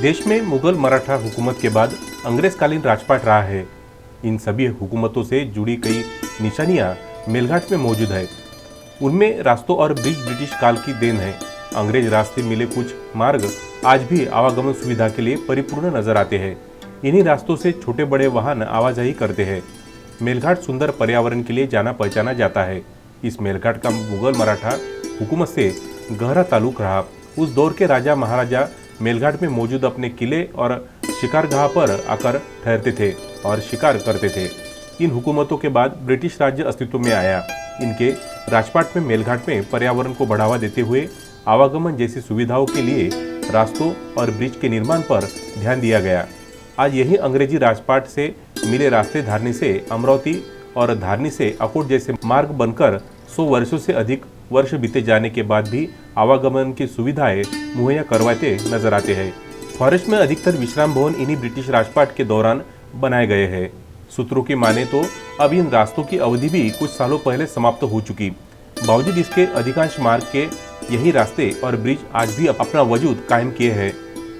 देश में मुगल मराठा हुकूमत के बाद अंग्रेजकालीन राजपाट रहा है। इन सभी हुकूमतों से जुड़ी कई निशानियां मेलघाट में मौजूद है। उनमें रास्तों और ब्रिज ब्रिटिश काल की देन है। अंग्रेज रास्ते मिले कुछ मार्ग आज भी आवागमन सुविधा के लिए परिपूर्ण नजर आते हैं। इन्हीं रास्तों से छोटे बड़े वाहन आवाजाही करते हैं। मेलघाट सुंदर पर्यावरण के लिए जाना पहचाना जाता है। इस मेलघाट का मुगल मराठा हुकूमत से गहरा ताल्लुक रहा। उस दौर के राजा महाराजा मेलघाट में मौजूद अपने किले और शिकारगाह पर आकर ठहरते थे और शिकार करते थे। इन हुकूमतों के बाद ब्रिटिश राज्य अस्तित्व में आया। इनके राजपाट में मेलघाट में पर्यावरण को बढ़ावा देते हुए आवागमन जैसी सुविधाओं के लिए रास्तों और ब्रिज के निर्माण पर ध्यान दिया गया। आज यही अंग्रेजी राजपाट से मिले रास्ते धारनी से अमरावती और धारनी से अकोट जैसे मार्ग बनकर 100 वर्षों से अधिक वर्ष बीते जाने के बाद भी आवागमन की सुविधाएं मुहैया करवाते नजर आते हैं। फॉरेस्ट में अधिकतर विश्राम भवन इन्हीं ब्रिटिश राजपाट के दौरान बनाए गए हैं। सूत्रों की माने तो अब इन रास्तों की अवधि भी कुछ सालों पहले समाप्त हो चुकी। बावजूद इसके अधिकांश मार्ग के यही रास्ते और ब्रिज आज भी अपना वजूद कायम किए हैं।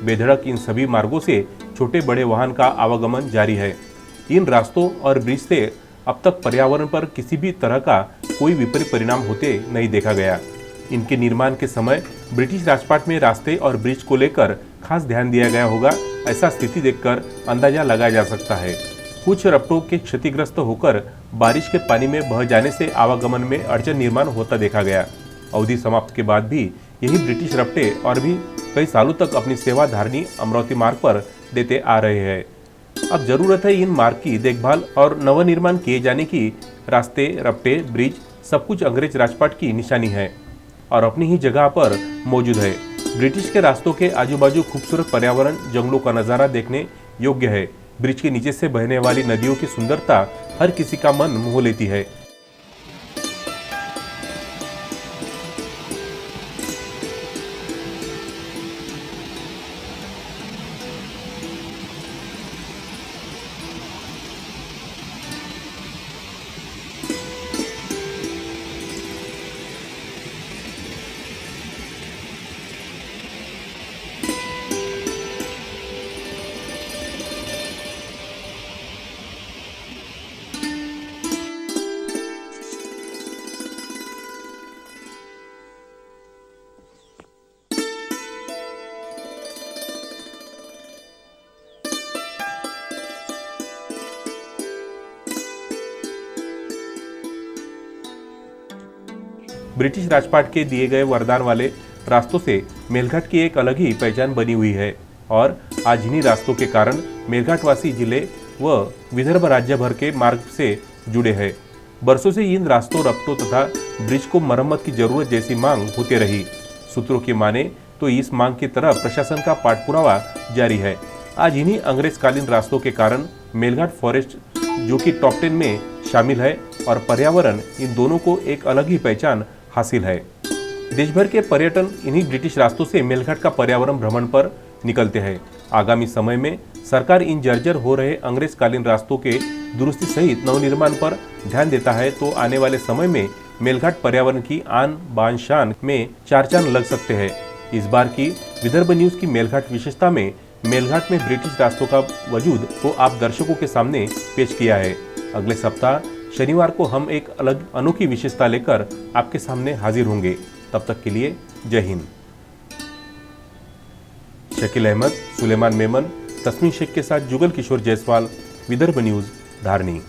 बेधड़क इन सभी मार्गों से छोटे बड़े वाहन का आवागमन जारी है। इन रास्तों और ब्रिज से अब तक पर्यावरण पर किसी भी तरह का कोई विपरीत परिणाम होते नहीं देखा गया। इनके निर्माण के समय ब्रिटिश राजपाट में रास्ते और ब्रिज को लेकर खास ध्यान दिया गया होगा, ऐसा स्थिति देखकर अंदाजा लगाया जा सकता है। कुछ रपटों के क्षतिग्रस्त होकर बारिश के पानी में बह जाने से आवागमन में अड़चन निर्माण होता देखा गया। अवधि समाप्त के बाद भी यही ब्रिटिश रपटे और भी कई सालों तक अपनी सेवा धारनी अमरावती मार्ग पर देते आ रहे हैं। अब जरूरत है इन मार्ग की देखभाल और नवनिर्माण किए जाने की। रास्ते, रपटे, ब्रिज सब कुछ अंग्रेज राजपाट की निशानी है और अपनी ही जगह पर मौजूद है। ब्रिटिश के रास्तों के आजू बाजू खूबसूरत पर्यावरण, जंगलों का नज़ारा देखने योग्य है। ब्रिज के नीचे से बहने वाली नदियों की सुंदरता हर किसी का मन मोह लेती है। ब्रिटिश राजपाट के दिए गए वरदान वाले रास्तों से मेलघाट की एक अलग ही पहचान बनी हुई है और आज इन्हीं रास्तों के कारण मेलघाटवासी जिले व विदर्भ राज्य भर के मार्ग से जुड़े हैं। बरसों से इन रास्तों, रपटों तथा ब्रिज को मरम्मत की जरूरत जैसी मांग होती रही। सूत्रों की माने तो इस मांग की तरफ प्रशासन का पाठपुरावा जारी है। आज इन्हीं अंग्रेजकालीन रास्तों के कारण मेलघाट फॉरेस्ट, जो कि टॉप 10 में शामिल है, और पर्यावरण, इन दोनों को एक अलग ही पहचान हासिल है। देश भर के पर्यटन इन्हीं ब्रिटिश रास्तों से मेलघाट का पर्यावरण भ्रमण पर निकलते हैं। आगामी समय में सरकार इन जर्जर हो रहे अंग्रेजकालीन रास्तों के दुरुस्ती सहित नवनिर्माण पर ध्यान देता है तो आने वाले समय में मेलघाट पर्यावरण की आन बान शान में चार चांद लग सकते हैं। इस बार की विदर्भ न्यूज की मेलघाट विशेषता में मेलघाट में ब्रिटिश रास्तों का वजूद को आप दर्शकों के सामने पेश किया है। अगले सप्ताह शनिवार को हम एक अलग अनोखी विशेषता लेकर आपके सामने हाजिर होंगे। तब तक के लिए जय हिंद। शकील अहमद, सुलेमान मेमन, तस्मीन शेख के साथ जुगल किशोर जायसवाल, विदर्भ न्यूज, धारनी।